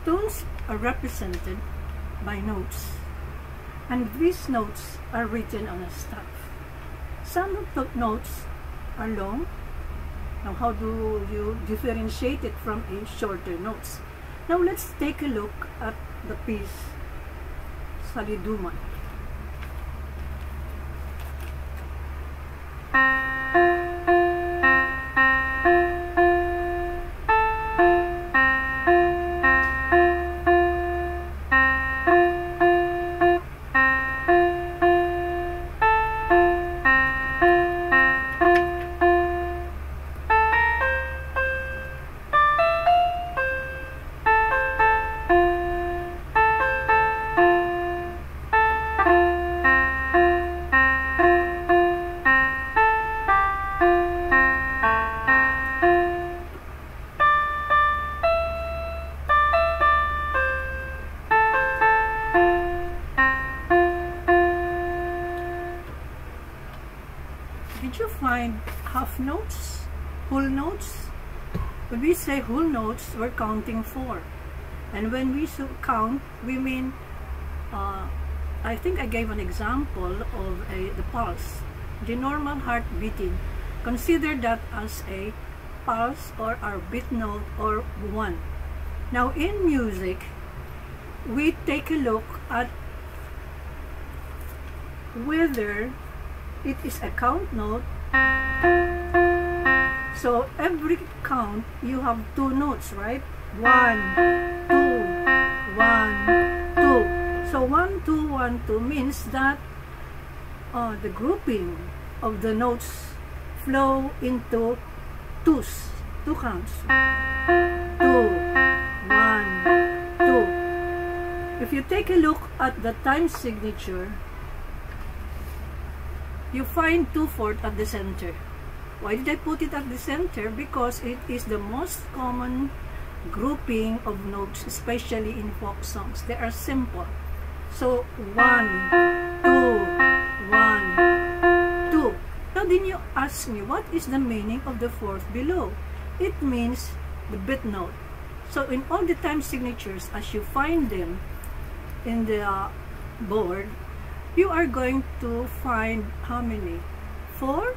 Tones are represented by notes, and these notes are written on a staff. Some of the notes are long. Now, how do you differentiate it from a shorter notes? Now, let's take a look at the piece Saliduman. Did you find half notes, whole notes? When we say whole notes, we're counting 4. And when we count, we mean, I think I gave an example of the pulse, the normal heart beating. Consider that as a pulse or our beat note or 1. Now in music, we take a look at whether it is a count note. So every count you have 2 notes, right? 1, 2, 1, 2. So 1, 2, 1, 2 means that the grouping of the notes flow into 2s, 2 counts. 2, 1, 2. If you take a look at the time signature, you find 2/4 at the center. Why did I put it at the center? Because it is the most common grouping of notes, especially in folk songs. They are simple. So 1, 2, 1, 2. Now then you ask me, what is the meaning of the 4th below? It means the beat note. So in all the time signatures, as you find them in the board, you are going to find how many? 4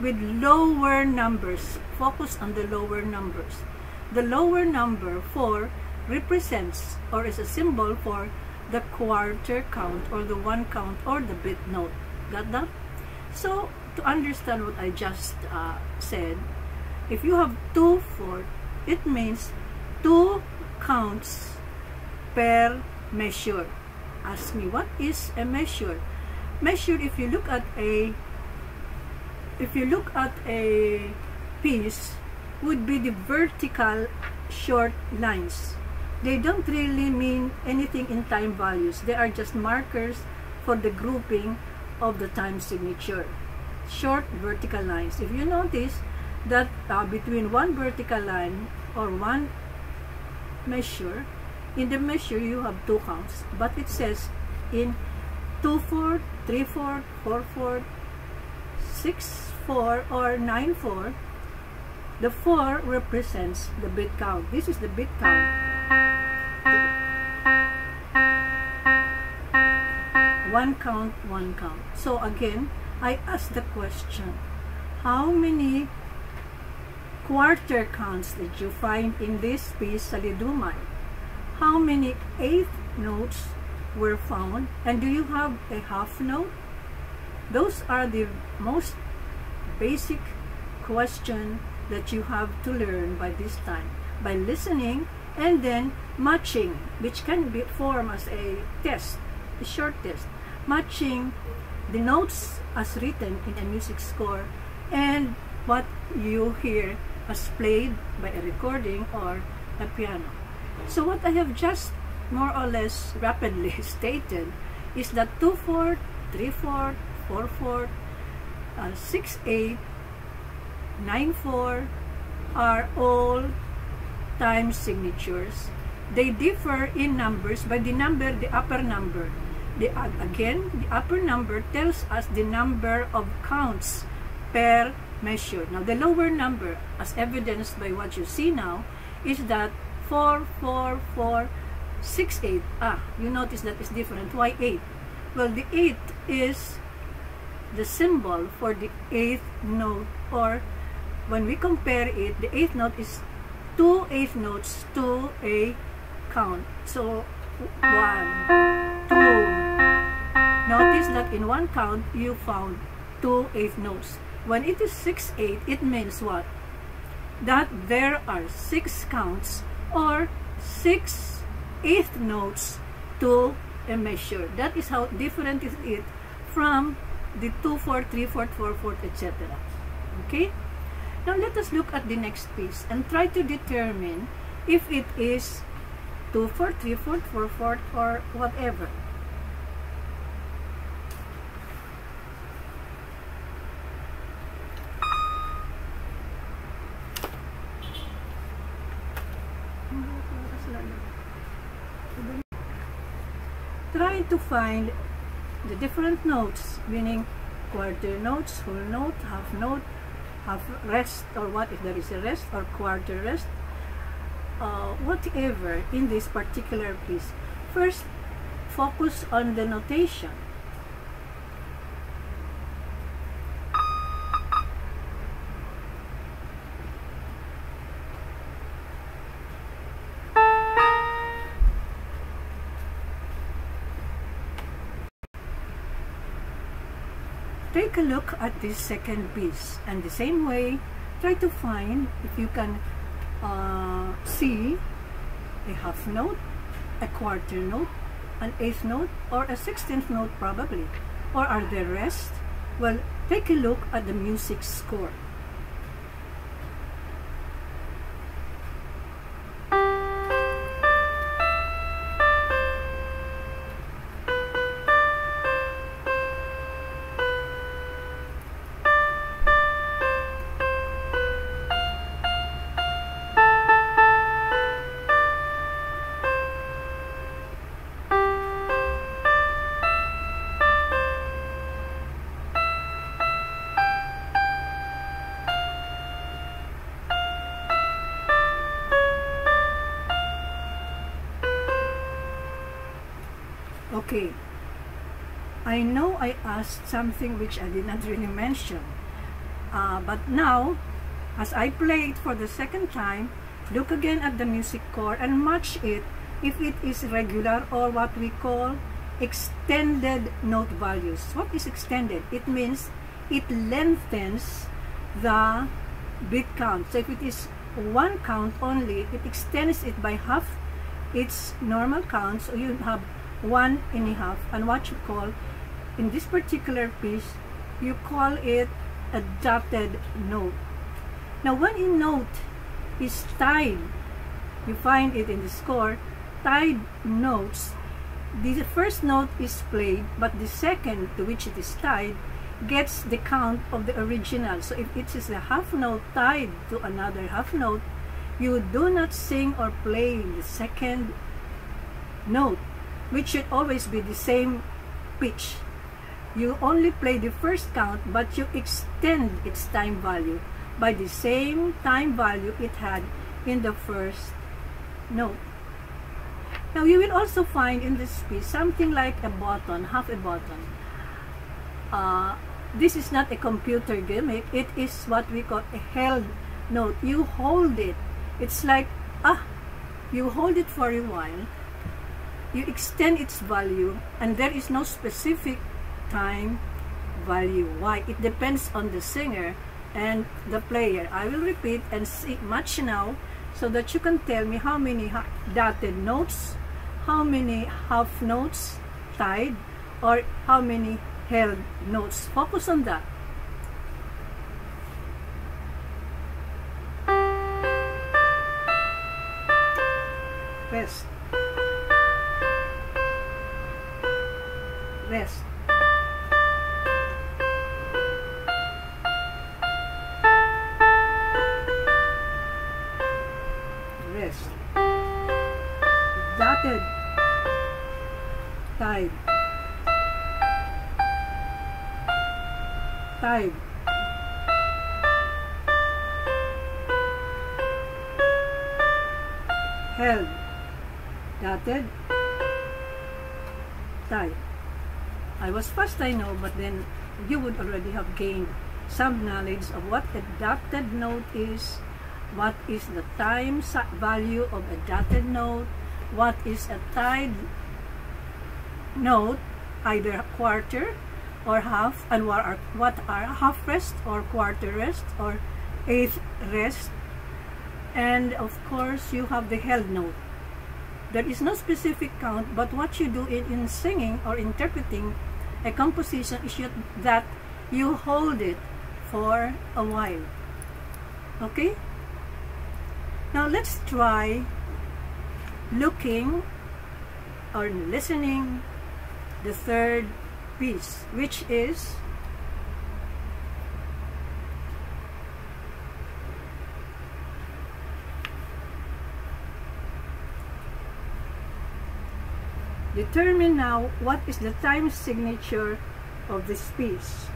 with lower numbers. Focus on the lower numbers. The lower number 4 represents or is a symbol for the quarter count or the 1 count or the beat note. Got that? So to understand what I just said, if you have 2/4, it means 2 counts per measure. Ask me, what is a measure? Measure, if you look at a piece, would be the vertical short lines. They don't really mean anything in time values. They are just markers for the grouping of the time signature. Short vertical lines. If you notice that between one vertical line or one measure, in the measure you have 2 counts, but it says in 2/4, 3/4, 4/4, 6/4 or 9/4, the 4 represents the beat count. This is the beat count. 1 count, 1 count. So again, I ask the question, how many quarter counts did you find in this piece, Salidumay? How many 8th notes were found? And do you have a half note? Those are the most basic question that you have to learn by this time, by listening and then matching, which can be formed as a test, a short test, matching the notes as written in a music score and what you hear as played by a recording or a piano. So what I have just more or less rapidly stated is that 2/4, 3/4, 4/4, 6/8, 9/4 are all time signatures. They differ in numbers by the number, the upper number. Again, the upper number tells us the number of counts per measure. Now, the lower number, as evidenced by what you see now, is that 4, 4, 4, 6, 8. You notice that is different. Why 8? Well, the 8 is the symbol for the 8th note, or when we compare it, the 8th note is 2 8th notes to a count. So 1, 2. Notice that in one count you found 2 8th notes. When it is 6 8, it means what? That there are 6 counts or 6 8th notes to a measure. That is how different is it from the 2 4 3 4 4 4, etc. Okay? Now let us look at the next piece and try to determine if it is 2 4 3 4 4 4 or whatever. Try to find the different notes, meaning quarter notes, whole note, half rest, or what if there is a rest, or quarter rest, whatever in this particular piece. First, focus on the notation. Take a look at this second piece, and the same way, try to find if you can see a half note, a quarter note, an 8th note, or a 16th note probably. Or are there rest? Well, take a look at the music score. Okay, I know I asked something which I did not really mention, but now, as I play it for the second time, look again at the music score and match it if it is regular or what we call extended note values. What is extended? It means it lengthens the beat count. So if it is one count only, it extends it by half its normal count, so you have 1.5, and what you call, in this particular piece, you call it a dotted note. Now when a note is tied, you find it in the score, tied notes, the first note is played, but the second to which it is tied gets the count of the original. So if it is a half note tied to another half note, you do not sing or play the second note, which should always be the same pitch. You only play the first count, but you extend its time value by the same time value it had in the first note. Now you will also find in this piece something like a button, half a button. This is not a computer gimmick, it is what we call a held note. You hold it. It's like, you hold it for a while, you extend its value, and there is no specific time value. Why? It depends on the singer and the player. I will repeat and see much now so that you can tell me how many dotted notes, how many half notes tied, or how many held notes. Focus on that. Rest. Rest. Rest. Dotted. Tied. Tied. held, dotted, tied. I was fast, I know, but then you would already have gained some knowledge of what a dotted note is, what is the time value of a dotted note, what is a tied note, either a quarter or half, and what are half rest or quarter rest or eighth rest. And of course you have the held note. There is no specific count, but what you do in singing or interpreting a composition is that you hold it for a while. Okay? Now let's try looking or listening the third piece, which is determine now what is the time signature of this piece.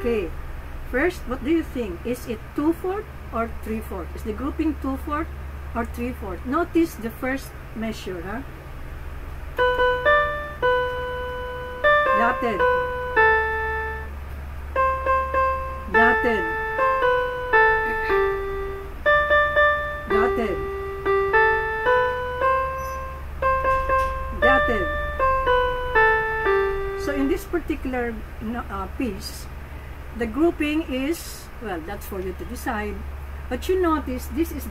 Okay, first, what do you think? Is it 2/4 or 3/4? Is the grouping 2/4 or 3/4? Notice the first measure, huh? Dotted, dotted, dotted, dotted. So in this particular piece, the grouping is, well, that's for you to decide. But you notice this is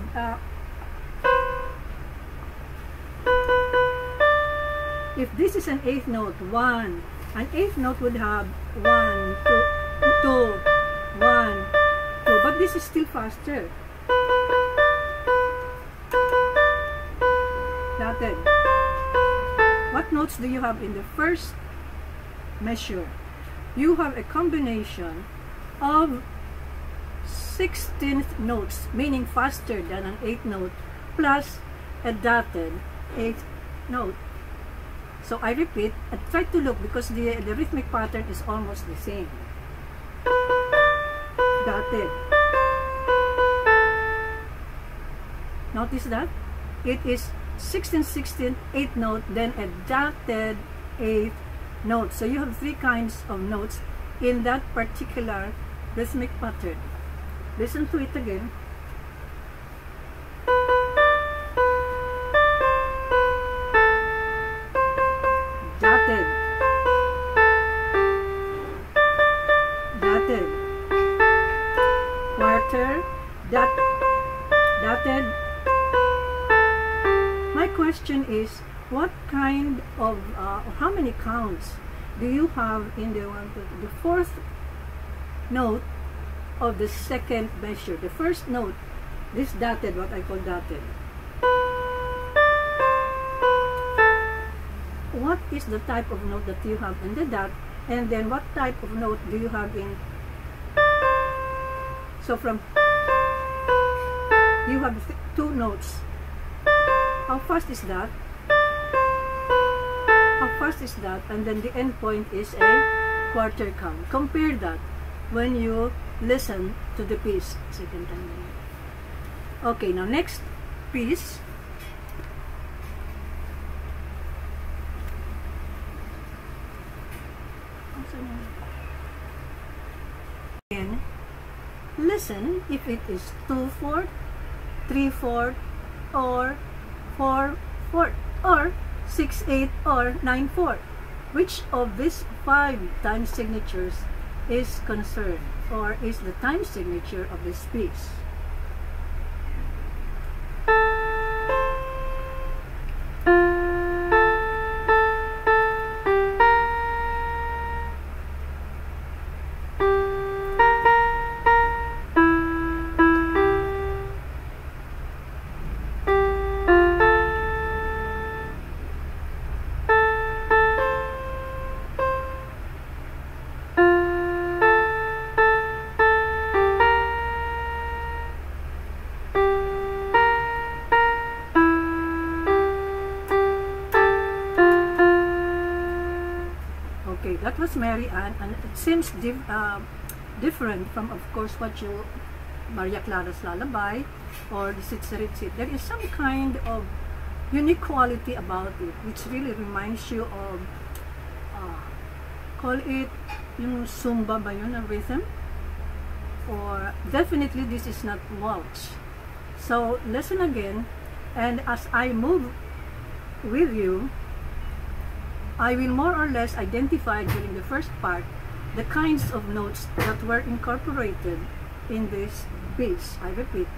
if this is an eighth note, 1, an eighth note would have 1, 2, 1, 2, but this is still faster. Dotted. What notes do you have in the first measure? You have a combination of 16th notes, meaning faster than an 8th note, plus a dotted 8th note. So I repeat, I try to look because the rhythmic pattern is almost the same. Dotted. Notice that? It is 16, 16, 8th note, then a dotted 8th note. So you have 3 kinds of notes in that particular rhythmic pattern. Listen to it again. Dotted, dotted, quarter, dotted. My question is, what kind of, how many counts do you have in the fourth note of the second measure? The first note, this dotted, what I call dotted. What is the type of note that you have in the dot, and then what type of note do you have in, so from, you have 2 notes. How fast is that? How fast is that? And then the end point is a quarter count. Compare that when you listen to the piece. Second time. Okay, now next piece. And listen if it is 2/4, 3/4, or 4/4, or 6/8, or 9/4. Which of these 5 time signatures is concerned, or is the time signature of this piece? was Mary Ann, and it seems different from, of course, what you Maria Clara's Lullaby or the Sitsaritsit. There is some kind of unique quality about it, which really reminds you of, call it yung Zumba ba yun, a rhythm? Or definitely this is not waltz. So listen again, and as I move with you, I will more or less identify during the first part the kinds of notes that were incorporated in this piece. I repeat.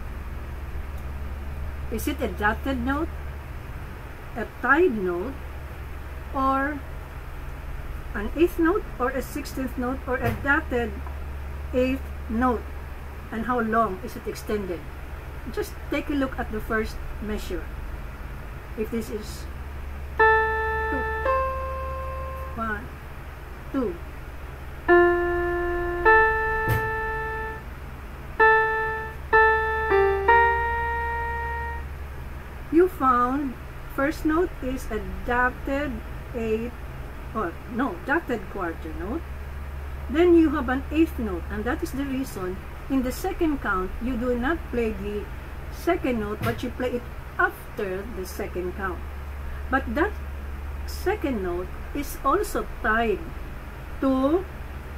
Is it a dotted note, a tied note, or an 8th note, or a 16th note, or a dotted 8th note? And how long is it extended? Just take a look at the first measure. If this is 2, 1, 2. You found first note is a dotted 8th, or no, dotted quarter note. Then you have an 8th note, and that is the reason in the second count you do not play the second note, but you play it after the second count. But that second note is also tied to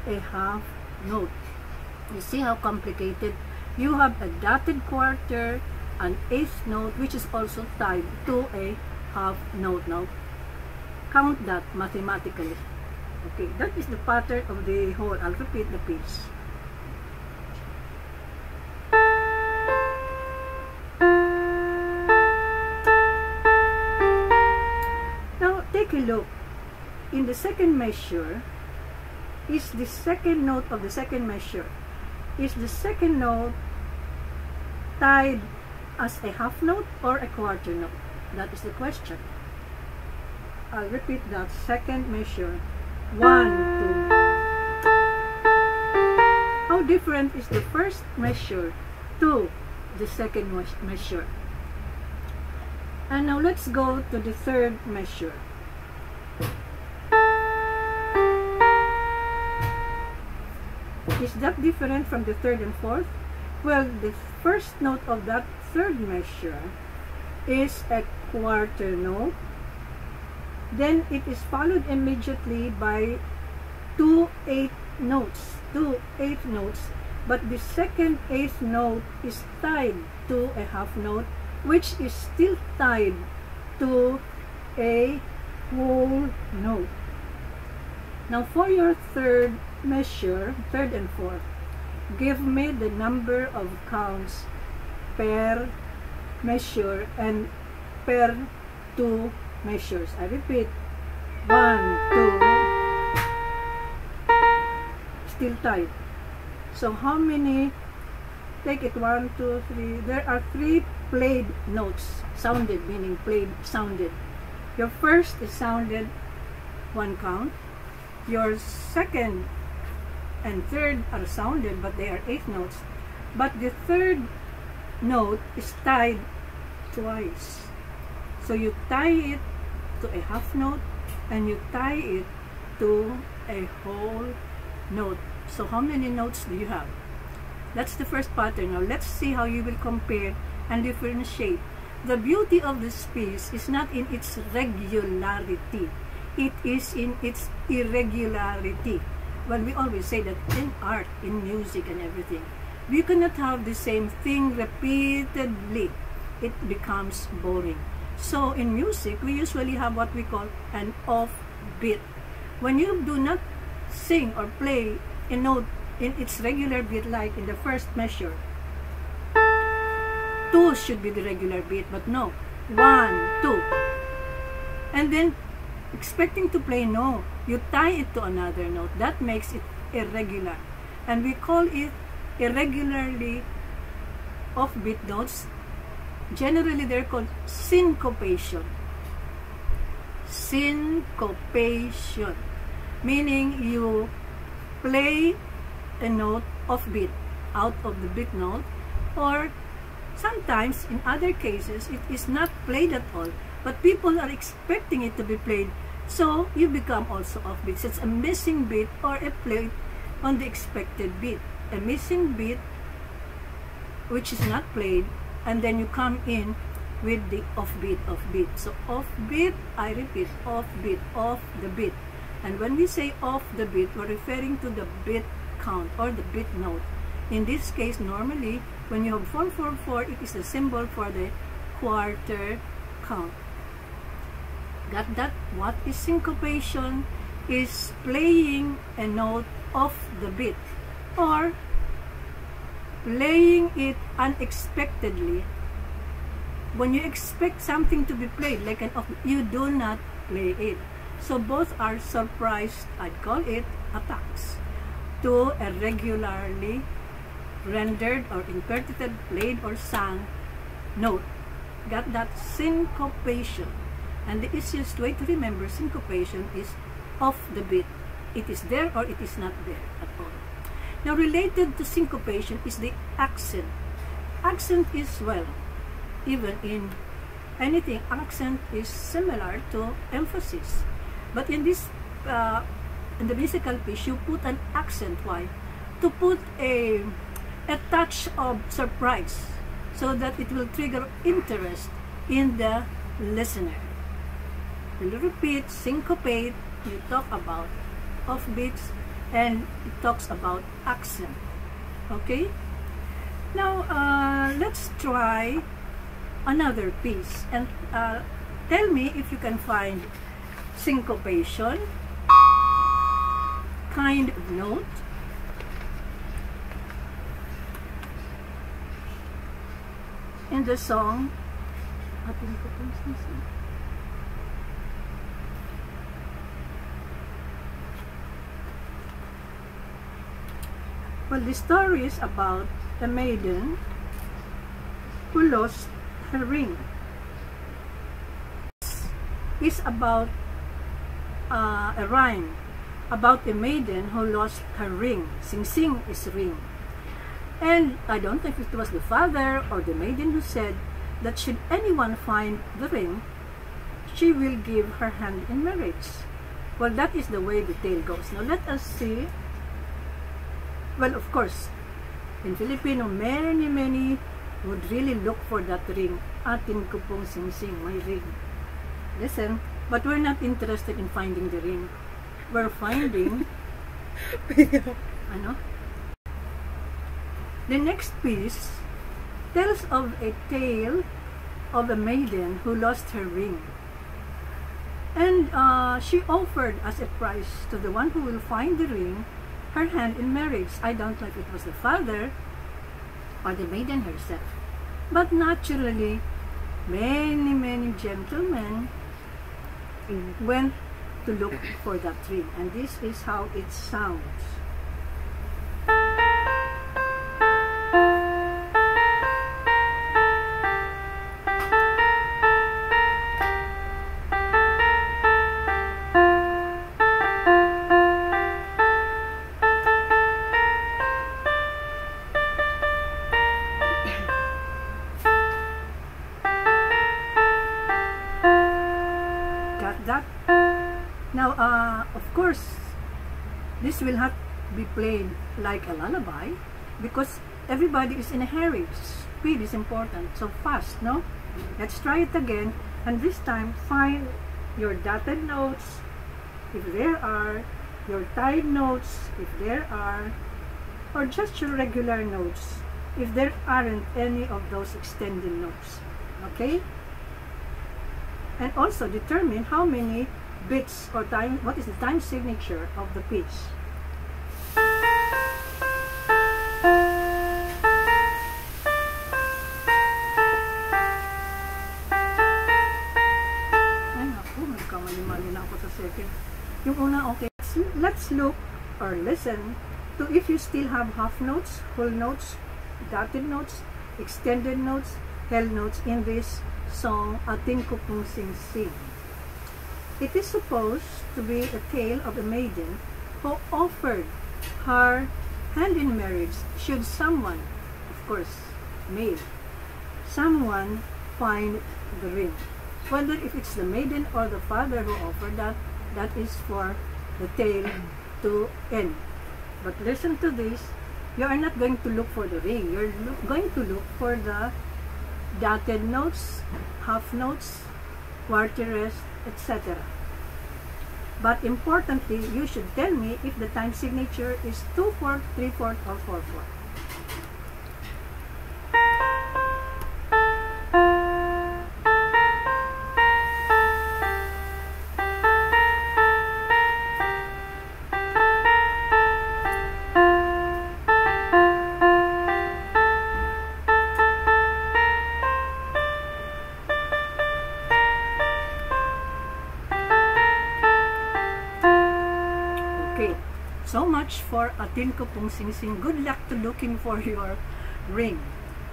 a half note. You see how complicated? You have a dotted quarter, an 8th note, which is also tied to a half note. Now count that mathematically. Okay, that is the pattern of the whole. I'll repeat the piece. Now take a look. In the second measure, is the second note of the second measure, is the second note tied as a half note or a quarter note? That is the question. I'll repeat that. Second measure. 1, 2. How different is the first measure to the second measure? And now let's go to the third measure. Is that different from the third and fourth? Well, the first note of that third measure is a quarter note. Then it is followed immediately by 2 8th notes. 2 8th notes. But the second 8th note is tied to a half note, which is still tied to a whole note. Now for your third measure, third and fourth, give me the number of counts per measure and per 2 measures. I repeat. 1, 2. Still tied. So how many? Take it 1, 2, 3. There are 3 played notes. Sounded, meaning played, sounded. Your first is sounded 1 count. Your second and third are sounded, but they are 8th notes. But the third note is tied twice. So you tie it to a half note and you tie it to a whole note. So how many notes do you have? That's the first pattern. Now let's see how you will compare and differentiate. The beauty of this piece is not in its regularity. It is in its irregularity. Well, we always say that in art, in music and everything, you cannot have the same thing repeatedly. It becomes boring. So in music, we usually have what we call an off beat. When you do not sing or play a note in its regular beat, like in the first measure, 2 should be the regular beat, but no, 1, 2. And then expecting to play, no, you tie it to another note. That makes it irregular. And we call it irregularly offbeat notes. Generally, they're called syncopation. Syncopation. Meaning you play a note offbeat, out of the beat note, or sometimes in other cases it is not played at all, but people are expecting it to be played So you become also offbeat. So it's a missing beat or a play on the expected beat. A missing beat which is not played, and then you come in with the offbeat. So offbeat, I repeat, offbeat, off the beat. And when we say off the beat, we're referring to the beat count or the beat note. In this case, normally, when you have 4/4/4, it is the symbol for the quarter count. Got that? What is syncopation? Is playing a note off the beat or playing it unexpectedly. When you expect something to be played, like an off, you do not play it. So both are surprise, I'd call it attacks, to a regularly rendered or interpreted, played or sung note. Got that? Syncopation. And the easiest way to remember syncopation is off the beat. It is there or it is not there at all. Now, related to syncopation is the accent. Accent is, well, even in anything, accent is similar to emphasis. But in this, in the musical piece, you put an accent. Why? To put a touch of surprise so that it will trigger interest in the listener. When you repeat, syncopate, you talk about offbeats, and it talks about accent. Okay? Now, let's try another piece. And tell me if you can find syncopation, kind of note, in the song. Well, the story is about a maiden who lost her ring. It's about a rhyme about a maiden who lost her ring. Sing sing is ring. And I don't know if it was the father or the maiden who said that should anyone find the ring, she will give her hand in marriage. Well, that is the way the tale goes. Now let us see. Well, of course, in Filipino, many would really look for that ring. Atin ko pong sing-sing, may ring. Listen, but we're not interested in finding the ring. We're finding, ano? The next piece tells of a tale of a maiden who lost her ring. And she offered as a prize to the one who will find the ring, her hand in marriage. I don't know if it was the father or the maiden herself. But naturally, many gentlemen went to look for that ring. And this is how it sounds. That now of course this will not be played like a lullaby because everybody is in a hurry. Speed is important, so fast. No, let's try it again, and this time find your dotted notes if there are, your tied notes if there are, or just your regular notes if there aren't any of those extended notes. Okay? And also determine how many bits or time, what is the time signature of the piece. Ay naku, nagkamali-mali na ako sa second. Yung una, okay. Let's look or listen to if you still have half notes, whole notes, dotted notes, extended notes, held notes in this song, Atin Ko Pong Sing Sing. It is supposed to be a tale of a maiden who offered her hand in marriage should someone, of course, male, someone find the ring. Whether if it's the maiden or the father who offered that, That is for the tail to end. But listen to this. You are not going to look for the ring. You're going to look for the dotted notes, half notes, quarter rest, etc. But importantly, you should tell me if the time signature is 2/4, 3/4, or 4/4. So much for Atin Ko Pong Sing Sing. Good luck to looking for your ring.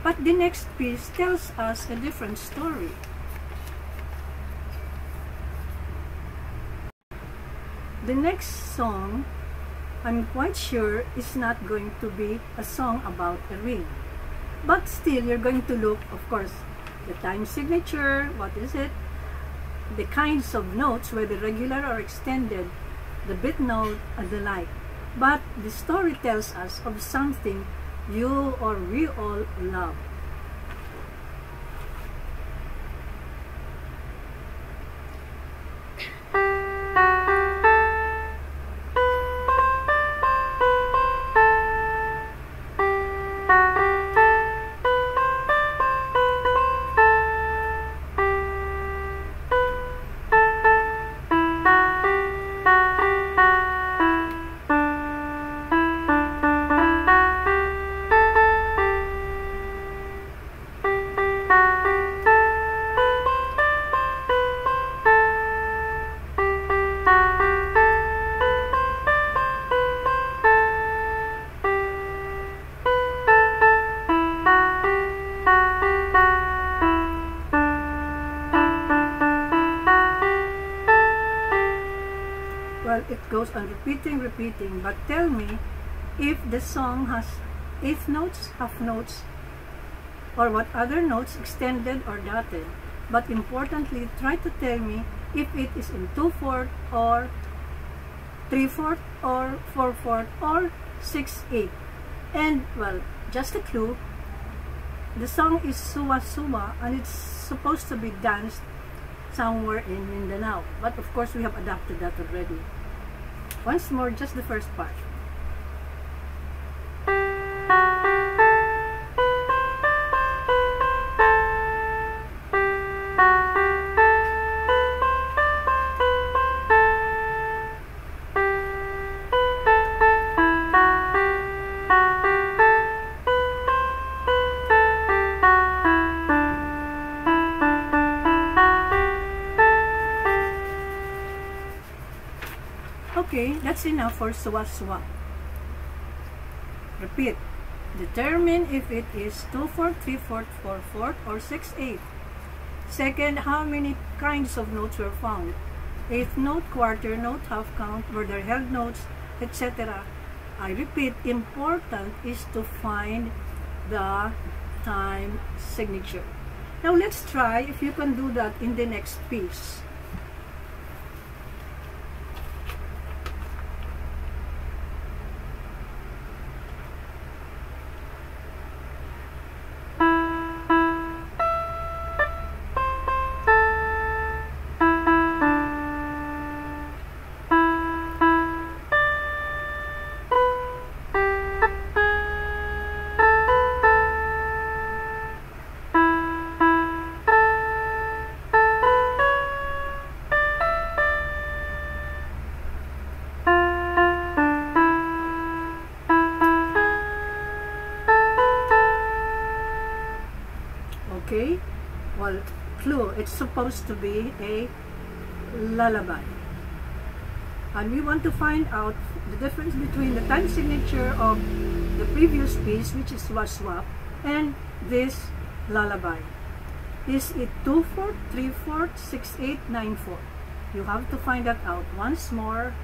But the next piece tells us a different story. The next song, I'm quite sure, is not going to be a song about a ring. But still, you're going to look, of course, the time signature, what is it, the kinds of notes, whether regular or extended, the bit note, and the like. But the story tells us of something you or we all love. Well, it goes on repeating, but tell me if the song has eighth notes, half notes, or what other notes, extended or dotted. But importantly, try to tell me if it is in 2/4 or 3/4 or 4/4 or 6/8. And well, just a clue, the song is Suwa Suwa and it's supposed to be danced somewhere in Mindanao. But of course, we have adapted that already. Once more, just the first part. Okay, that's enough for Suwa Suwa. Repeat. Determine if it is 2/4, 3/4, 4/4, or 6/8. Second, how many kinds of notes were found? Eighth note, quarter note, half count, were there held notes, etc. I repeat, important is to find the time signature. Now let's try if you can do that in the next piece. Okay, well, clue, it's supposed to be a lullaby. And we want to find out the difference between the time signature of the previous piece, which is Swap, and this lullaby. Is it 2/4, 3/4, 6/8, 9/4? You have to find that out once more.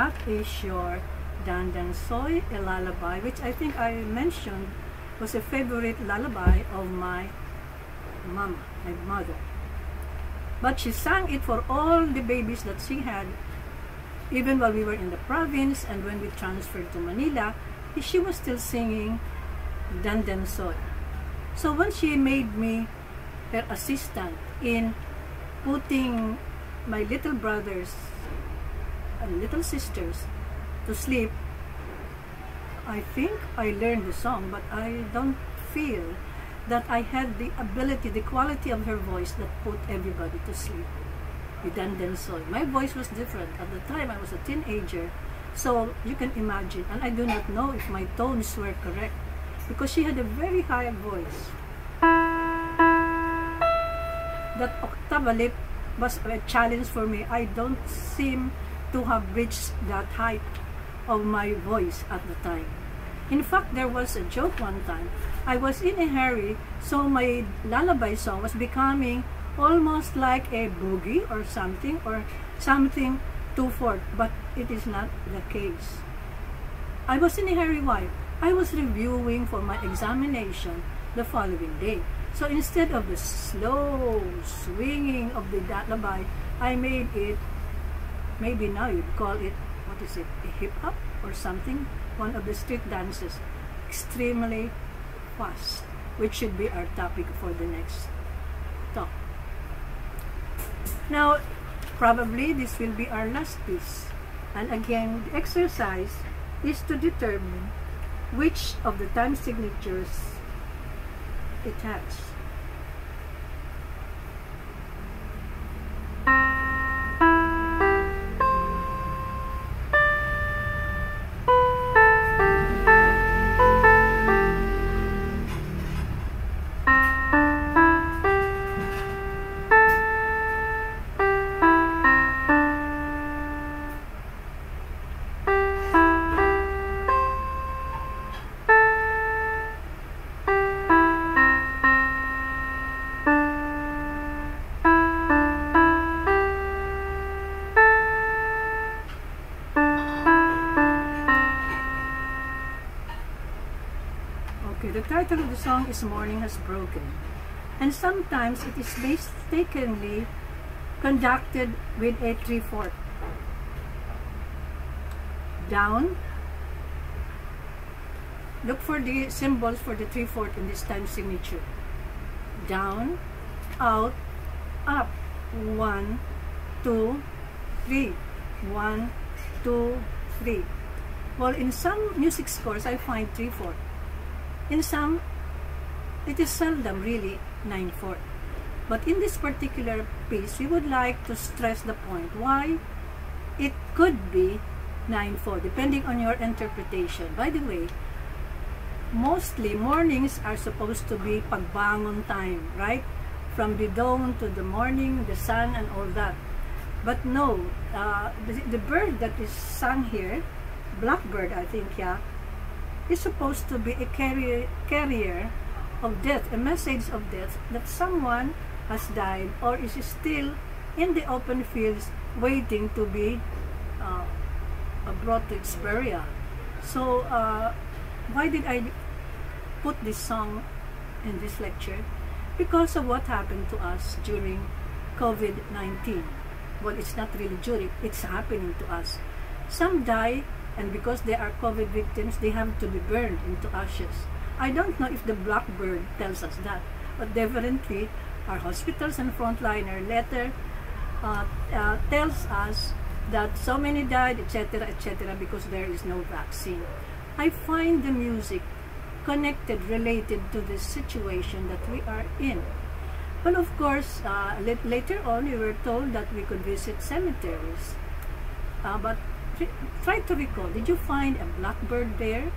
that is your Dandan Soy, a lullaby, which I think I mentioned was a favorite lullaby of my mama, my mother. But she sang it for all the babies that she had, even while we were in the province, and when we transferred to Manila, she was still singing Dandan Soy. So when she made me her assistant in putting my little brothers and little sisters to sleep, I think I learned the song, but I don't feel that I had the ability, the quality of her voice that put everybody to sleep. With Dandan Soy. My voice was different. At the time, I was a teenager. So, you can imagine. And I do not know if my tones were correct. Because she had a very high voice. That octave was a challenge for me. I don't seem to have reached that height of my voice at the time. In fact, there was a joke one time. I was in a hurry, so my lullaby song was becoming almost like a boogie or something 2/4, but it is not the case. I was in a hurry. Why? I was reviewing for my examination the following day. So instead of the slow swinging of the lullaby, I made it, maybe now you'd call it, what is it, a hip-hop or something? One of the street dances, extremely fast, which should be our topic for the next talk. Now, probably this will be our last piece. And again, the exercise is to determine which of the time signatures it has. The title of the song is Morning Has Broken, and sometimes it is mistakenly conducted with a 3/4. Down. Look for the symbols for the 3/4 in this time signature. Down, out, up. 1, 2, 3. 1, 2, 3. Well, in some music scores, I find 3/4. In some, it is seldom really 9/4. But in this particular piece, we would like to stress the point why it could be 9/4, depending on your interpretation. By the way, mostly mornings are supposed to be pagbangon time, right? From the dawn to the morning, the sun and all that. But no, the bird that is sung here, blackbird I think, yeah, is supposed to be a carrier of death, a message of death, that someone has died or is still in the open fields waiting to be brought to its burial. So why did I put this song in this lecture? Because of what happened to us during COVID-19. Well, it's not really during, it's happening to us. Some die, and because they are COVID victims, they have to be burned into ashes. I don't know if the blackbird tells us that, but definitely our hospitals and frontliner letter tells us that so many died, etc., etc., because there is no vaccine. I find the music connected, related to the situation that we are in. Well, of course, later on, we were told that we could visit cemeteries, but try to recall, did you find a blackbird there?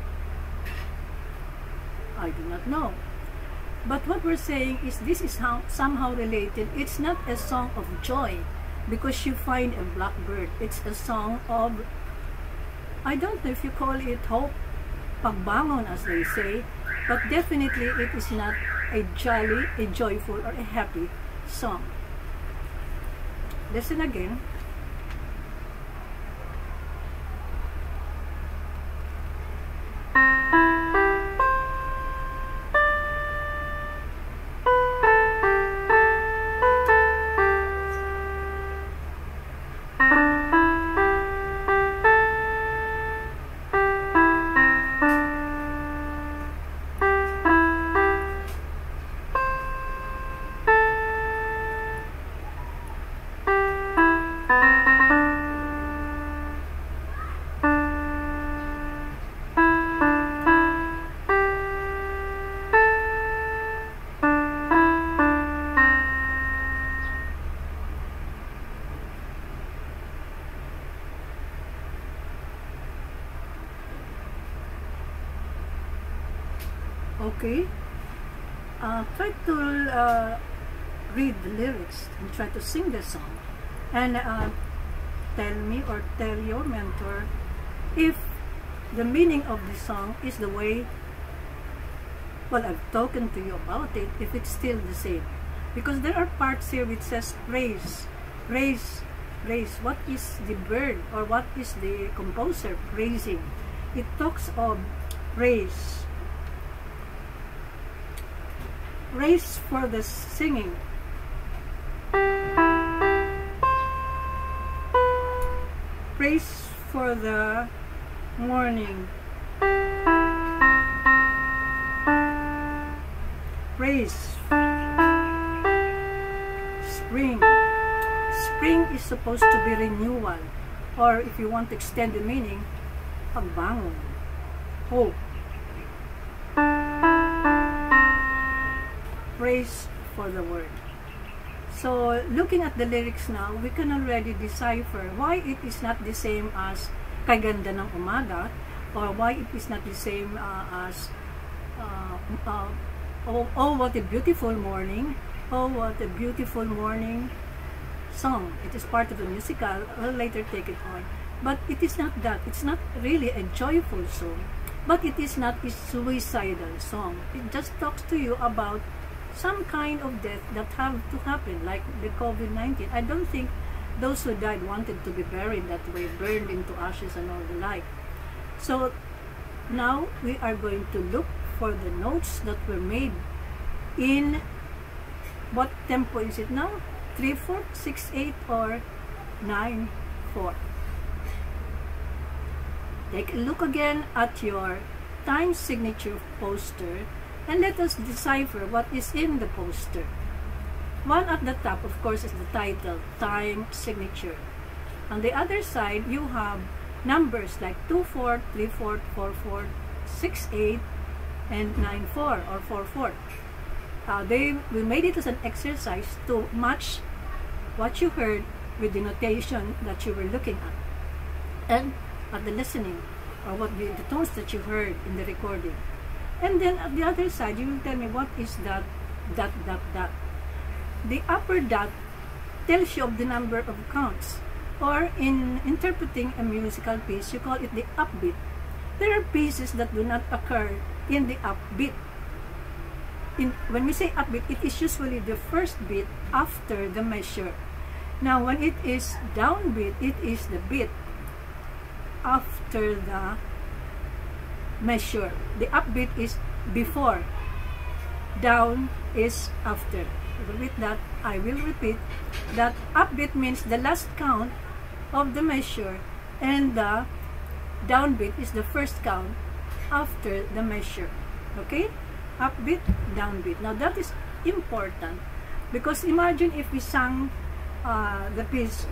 I do not know. But what we're saying is this is somehow related. It's not a song of joy because you find a blackbird. It's a song of, I don't know if you call it hope, pagbangon as they say, but definitely it is not a jolly, a joyful, or a happy song. Listen again. Okay? Try to read the lyrics and try to sing the song. And tell me or tell your mentor if the meaning of the song is the way, well, I've talked to you about it, if it's still the same. Because there are parts here which says praise, praise, praise. What is the bird or what is the composer praising? It talks of praise. Praise for the singing. Praise for the morning. Praise. Spring. Spring is supposed to be renewal. Or if you want to extend the meaning, pagbangon. Hope. Praise for the word. So, looking at the lyrics now, we can already decipher why it is not the same as Kaganda ng Umaga, or why it is not the same as oh, what a beautiful morning. Oh, what a beautiful morning song. It is part of the musical. I'll later take it on. But it is not that. It's not really a joyful song. But it is not a suicidal song. It just talks to you about some kind of death that have to happen, like the COVID-19. I don't think those who died wanted to be buried that way, burned into ashes and all the like. So now we are going to look for the notes that were made in what tempo is it now? 3/4, 6/8, or 9/4. Take a look again at your time signature poster and let us decipher what is in the poster. One at the top, of course, is the title, time signature. On the other side, you have numbers like 2/4, 3/4, 4/4, 6/8, and 9/4 or 4/4. We made it as an exercise to match what you heard with the notation that you were looking at, and at the listening, or what the tones that you heard in the recording. And then at the other side, you will tell me what is that dot, dot, dot. The upper dot tells you of the number of counts, or in interpreting a musical piece, you call it the upbeat. There are pieces that do not occur in the upbeat. When we say upbeat, it is usually the first beat after the measure. Now, when it is downbeat, it is the beat after the measure. The upbeat is before, down is after. With that, I will repeat that upbeat means the last count of the measure, and the downbeat is the first count after the measure. Okay? Upbeat, downbeat. Now that is important, because imagine if we sang the piece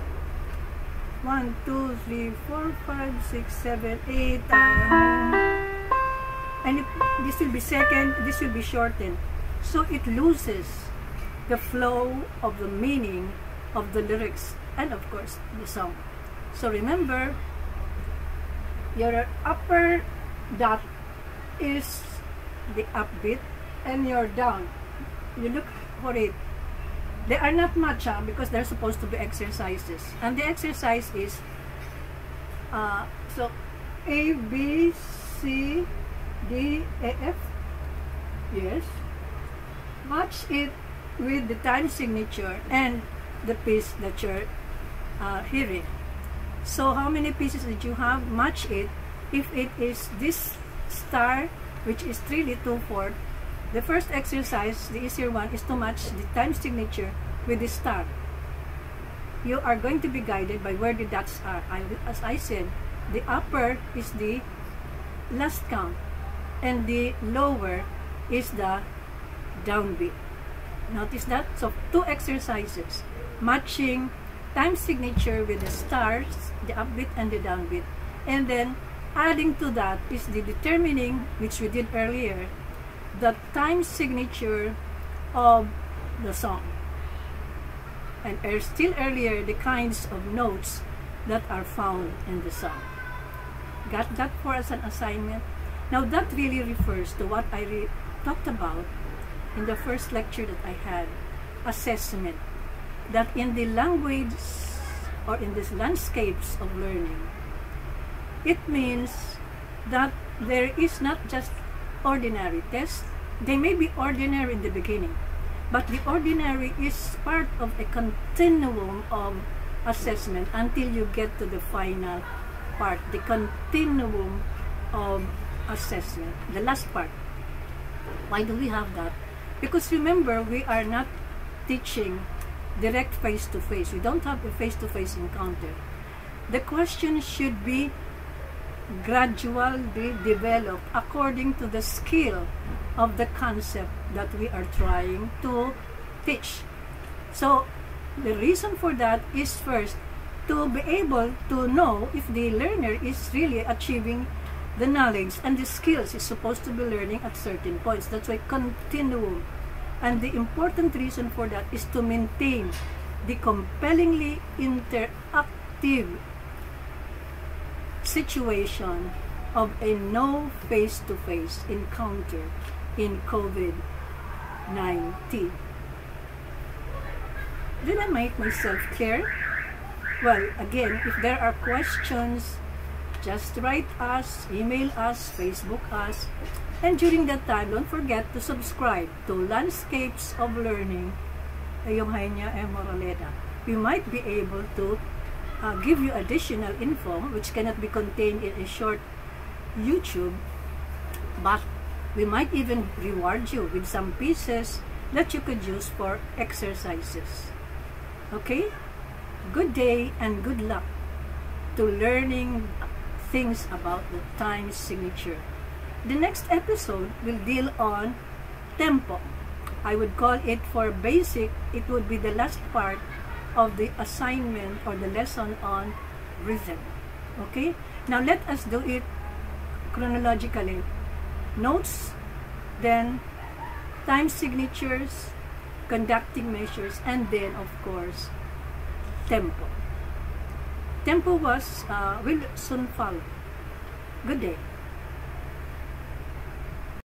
1, 2, 3, 4, 5, 6, 7, 8, and this will be second, this will be shortened. So it loses the flow of the meaning of the lyrics and of course the song. So remember, your upper dot is the upbeat, and your down, you look for it. They are not much because they're supposed to be exercises, and the exercise is so A, B, C, D, A, F. Yes, match it with the time signature and the piece that you're hearing. So how many pieces did you have? Match it. If it is this star, which is 3 2/4, the first exercise, the easier one, is to match the time signature with the star. You are going to be guided by where the dots are. As I said, the upper is the last count, and the lower is the downbeat. Notice that? So 2 exercises, matching time signature with the stars, the upbeat and the downbeat, and then adding to that is the determining, which we did earlier, the time signature of the song, and still earlier, the kinds of notes that are found in the song. Got that for as an assignment? Now that really refers to what I talked about in the first lecture that I had, assessment, that in the language or in these landscapes of learning, it means that there is not just ordinary tests. They may be ordinary in the beginning, but the ordinary is part of a continuum of assessment until you get to the final part, the continuum of assessment, the last part. Why do we have that? Because remember, we are not teaching direct face-to-face. We don't have a face-to-face encounter. The question should be gradually developed according to the skill of the concept that we are trying to teach. So the reason for that is first to be able to know if the learner is really achieving the knowledge and the skills is supposed to be learning at certain points. That's why continuum. And the important reason for that is to maintain the compellingly interactive situation of a no face-to-face encounter in COVID-19. Did I make myself clear? Well, again, if there are questions, just write us, email us, Facebook us, and during that time, don't forget to subscribe to Landscapes of Learning, yung Hanya and Moraleda. We might be able to give you additional info which cannot be contained in a short YouTube, but we might even reward you with some pieces that you could use for exercises. Okay? Good day and good luck to learning things about the time signature. The next episode will deal on tempo. I would call it for basic, it would be the last part of the assignment or the lesson on rhythm. Okay? Now let us do it chronologically. Notes, then time signatures, conducting measures, and then of course tempo. Tempo will soon follow. Good day.